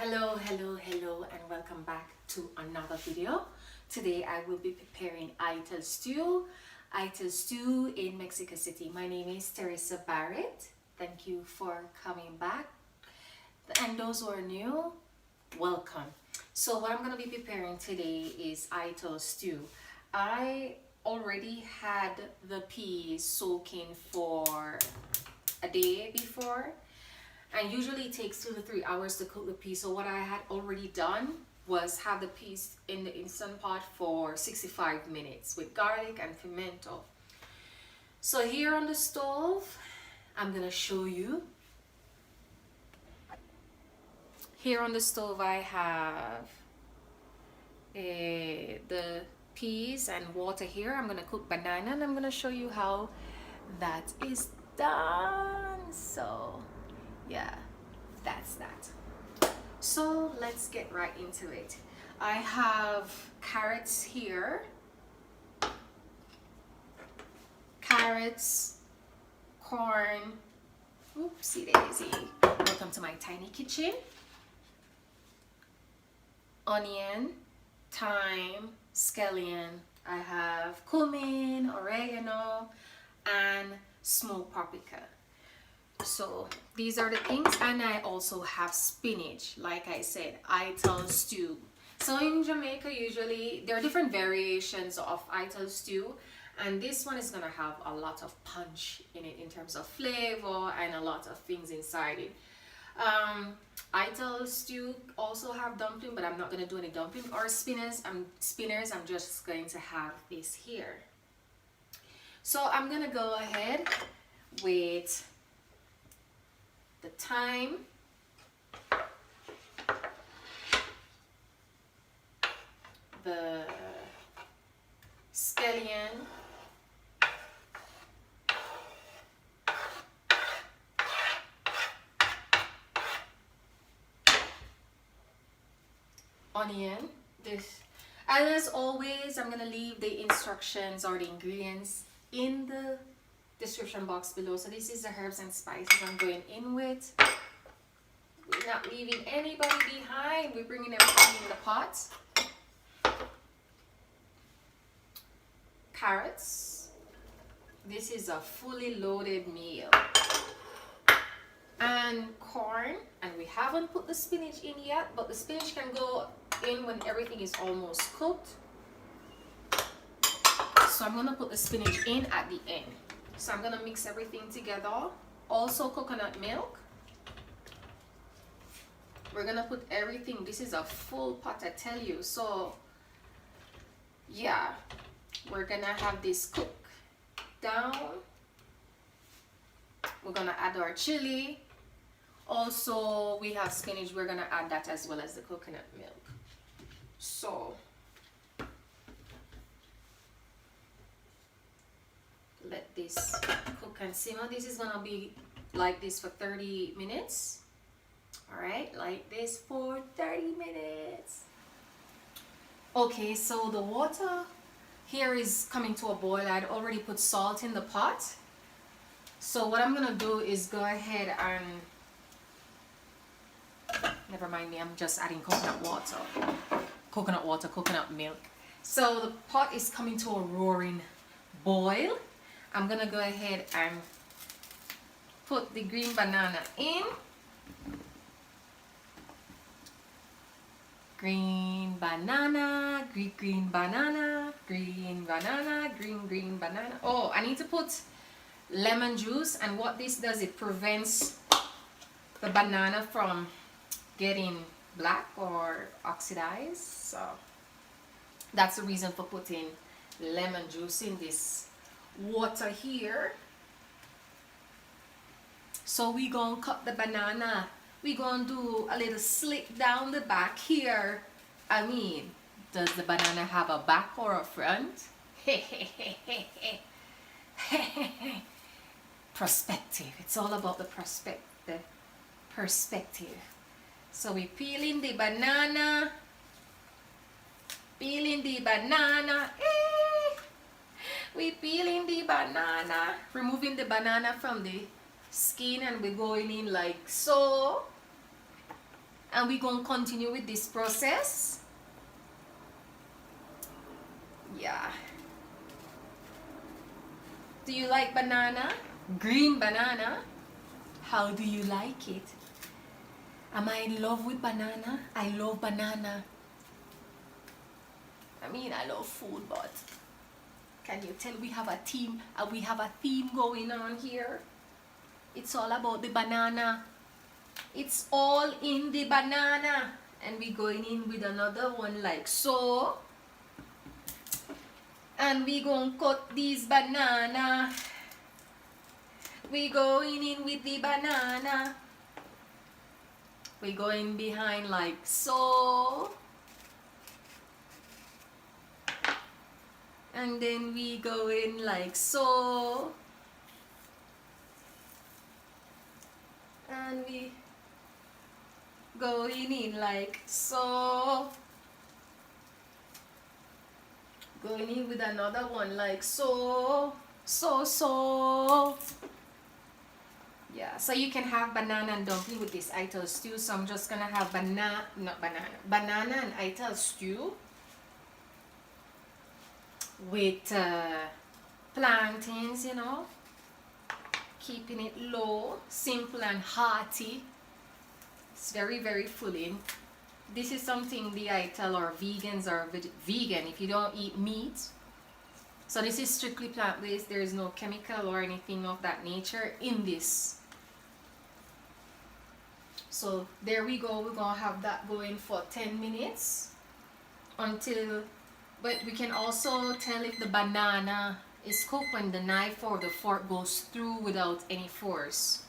Hello, and welcome back to another video. Today I will be preparing Ital Stew in Mexico City. My name is Teresa Barrett. Thank you for coming back, and those who are new, welcome. So what I'm going to be preparing today is Ital Stew. I already had the peas soaking for a day before, and usually it takes 2 to 3 hours to cook the peas. So what I had already done was have the peas in the Instant Pot for 65 minutes with garlic and pimento. So here on the stove, I'm gonna show you. Here on the stove I have the peas and water here. I'm gonna cook banana and I'm gonna show you how that is done. So yeah, that's that. So let's get right into it. I have carrots here. Carrots, corn, oopsie daisy. Welcome to my tiny kitchen. Onion, thyme, scallion. I have cumin, oregano, and smoked paprika. So these are the things, and I also have spinach. Like I said, Ital Stew. So in Jamaica, usually there are different variations of Ital Stew, and this one is gonna have a lot of punch in it in terms of flavor and a lot of things inside it. Ital Stew also have dumpling, but I'm not gonna do any dumpling or spinners. I'm just going to have this here. So I'm gonna go ahead with the thyme, the scallion, onion, this, and as always I'm gonna leave the instructions or the ingredients in the description box below. So this is the herbs and spices I'm going in with. We're not leaving anybody behind. We're bringing everything in the pot. Carrots. This is a fully loaded meal. And corn. And we haven't put the spinach in yet, but the spinach can go in when everything is almost cooked. So I'm going to put the spinach in at the end. So I'm gonna mix everything together. Also coconut milk. We're gonna put everything. This is a full pot, I tell you. So yeah, we're gonna have this cook down. We're gonna add our chili. Also we have spinach. We're gonna add that as well as the coconut milk. So let this cook and simmer. This is gonna be like this for 30 minutes. All right, like this for 30 minutes. Okay, so the water here is coming to a boil. I'd already put salt in the pot. So what I'm gonna do is go ahead and, never mind me, I'm just adding coconut water, coconut milk. So the pot is coming to a roaring boil. I'm gonna go ahead and put the green banana in. Green banana, green banana, green banana, green banana. Oh, I need to put lemon juice, and what this does, it prevents the banana from getting black or oxidized. So that's the reason for putting lemon juice in this water here. So we gonna cut the banana. We gonna do a little slit down the back here. I mean, does the banana have a back or a front? Perspective. It's all about the perspective. So we peeling the banana. We peeling the banana, removing the banana from the skin, and we're going in like so. And we're going to continue with this process. Yeah. Do you like banana? Green banana? How do you like it? Am I in love with banana? I love banana. I mean, I love food, but can you tell we have a theme? We have a theme going on here. It's all about the banana. It's all in the banana. And we're going in with another one like so. And we're going to cut these banana. We're going in with the banana. We're going behind like so. And then we go in like so. And we going in like so. Going in with another one like so. So. Yeah, so you can have banana and dumpling with this Ital stew. So I'm just gonna have banana and Ital stew with plantains, you know, keeping it low, simple and hearty. It's very, very filling. This is something the Ital or vegans or vegan if you don't eat meat. So this is strictly plant-based. There is no chemical or anything of that nature in this. So there we go. We're gonna have that going for 10 minutes until, but we can also tell if the banana is cooked when the knife or the fork goes through without any force.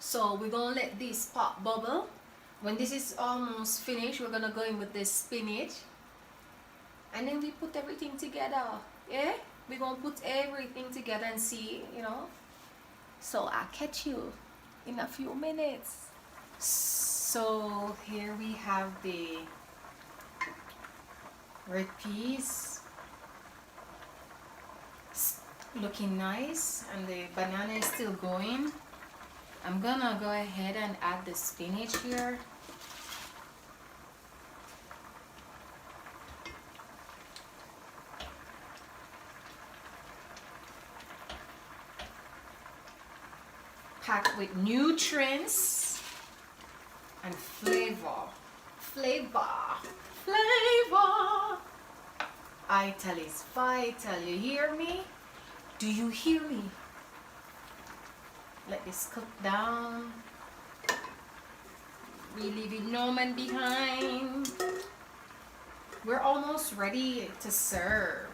So we're gonna let this pot bubble. When this is almost finished, we're gonna go in with this spinach. And then we put everything together. Yeah? We're gonna put everything together and see, you know. So I'll catch you in a few minutes. So here we have the red peas. Looking nice, and the banana is still going. I'm gonna go ahead and add the spinach here. Packed with nutrients and flavor. Ital is vital. You hear me? Do you hear me? Let this cook down. We leaving no man behind. We're almost ready to serve.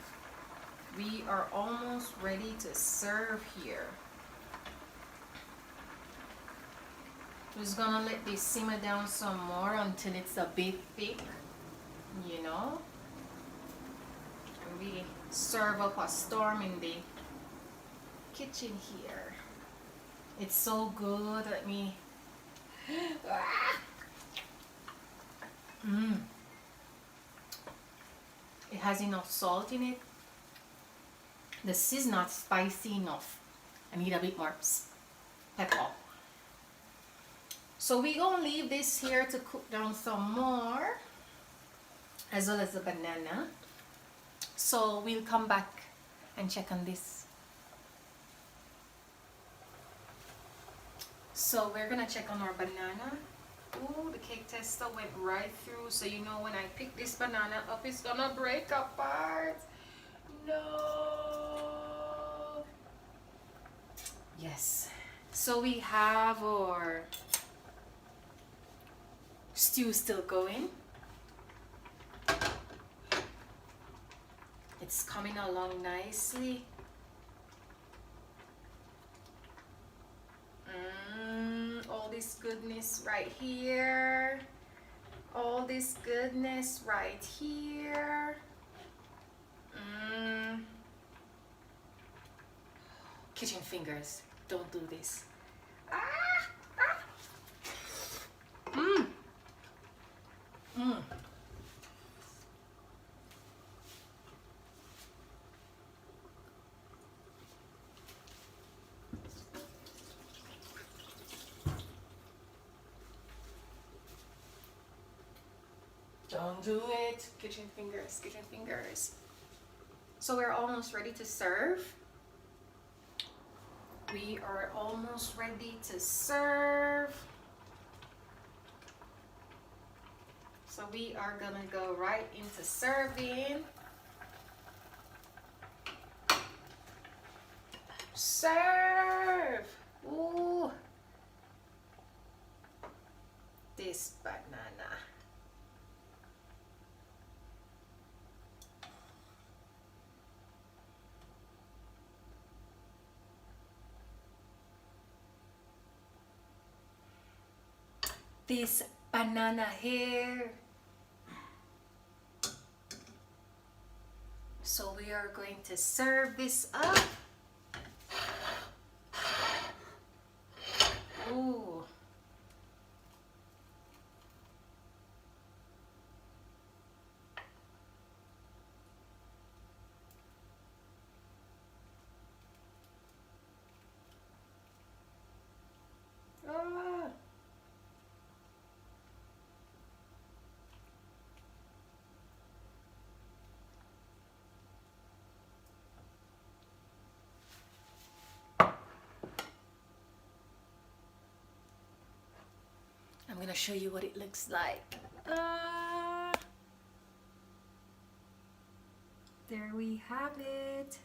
We are almost ready to serve here. Just gonna let this simmer down some more until it's a bit thick, you know. And we serve up a storm in the kitchen here. It's so good. Let me. It has enough salt in it. This is not spicy enough. I need a bit more pepper. So we're gonna leave this here to cook down some more, as well as the banana. So we'll come back and check on this. So we're gonna check on our banana. Ooh, the cake tester went right through. So you know when I pick this banana up, it's gonna break apart. No. Yes. So we have our stew still going. It's coming along nicely. All this goodness right here. All this goodness right here. Kitchen fingers, don't do this. Don't do it. Kitchen fingers, kitchen fingers. So we're almost ready to serve. We are almost ready to serve. So we are gonna go right into serving. Serve! Ooh! This banana. This banana here. So we are going to serve this up. Ooh. Ah. I'm gonna show you what it looks like. There we have it.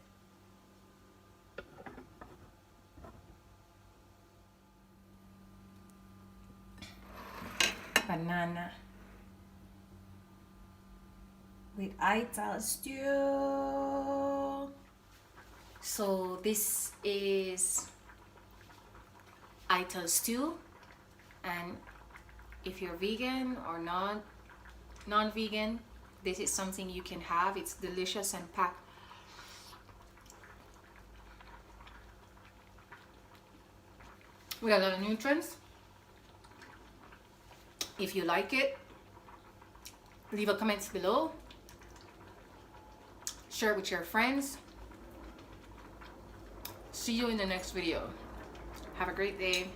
Banana with Ital Stew. So this is Ital Stew, and if you're vegan or non-vegan, this is something you can have. It's delicious and packed with a lot of nutrients. If you like it, leave a comment below. Share it with your friends. See you in the next video. Have a great day.